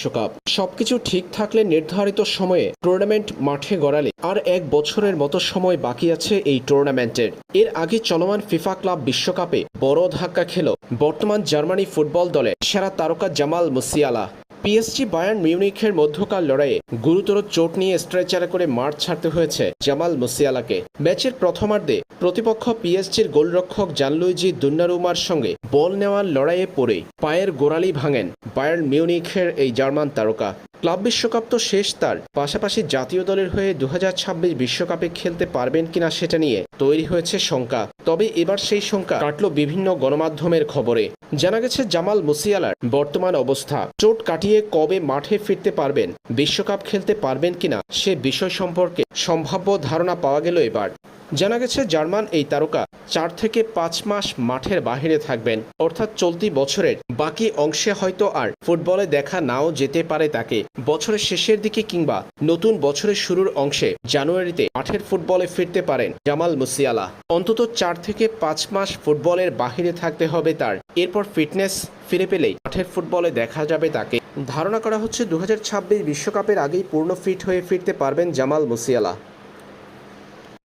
বিশ্বকাপ। সবকিছু ঠিক থাকলে নির্ধারিত সময়ে টুর্নামেন্ট মাঠে গড়ালে আর 1 বছরের মতো সময় বাকি আছে এই টুর্নামেন্টের। এর আগে চলমান ফিফা ক্লাব বিশ্বকাপে বড় ধাক্কা খেল বর্তমান জার্মানি ফুটবল দলের সেরা তারকা জামাল মুসিয়ালা। পিএসজি বায়ার্ন মিউনিখের মধ্যকার লড়াইয়ে গুরুতর চোট নিয়ে স্ট্রেচারে করে মাঠ ছাড়তে হয়েছে জামাল মুসিয়ালাকে। ম্যাচের প্রথমার্ধে প্রতিপক্ষ পিএসজির গোলরক্ষক জানলুইজি দোন্নারুমার সঙ্গে বল নেওয়ার লড়াইয়ে পড়ে পায়ের গোড়ালি ভাঙেন বায়ার্ন মিউনিখের এই জার্মান তারকা। ক্লাব বিশ্বকাপ তো শেষ, তার পাশাপাশি জাতীয় দলের হয়ে 2026 বিশ্বকাপে খেলতে পারবেন কিনা সেটা নিয়ে তৈরি হয়েছে শঙ্কা। তবে এবার সেই শঙ্কা কাটল বিভিন্ন গণমাধ্যমের খবরে। জানা গেছে জামাল মুসিয়ালার বর্তমান অবস্থা, চোট কাটিয়ে কবে মাঠে ফিরতে পারবেন, বিশ্বকাপ খেলতে পারবেন কিনা সে বিষয় সম্পর্কে সম্ভাব্য ধারণা পাওয়া গেল এবার। জানা গেছে জার্মান এই তারকা 4 থেকে 5 মাস মাঠের বাহিরে থাকবেন, অর্থাৎ চলতি বছরের বাকি অংশে হয়তো আর ফুটবলে দেখা নাও যেতে পারে তাকে। বছরের শেষের দিকে কিংবা নতুন বছরের শুরুর অংশে জানুয়ারিতে মাঠের ফুটবলে ফিরতে পারেন জামাল মুসিয়ালা। অন্তত 4 থেকে 5 মাস ফুটবলের বাহিরে থাকতে হবে তার, এরপর ফিটনেস ফিরে পেলেই মাঠের ফুটবলে দেখা যাবে তাকে। ধারণা করা হচ্ছে 2026 বিশ্বকাপের আগেই পূর্ণ ফিট হয়ে ফিরতে পারবেন জামাল মুসিয়ালা।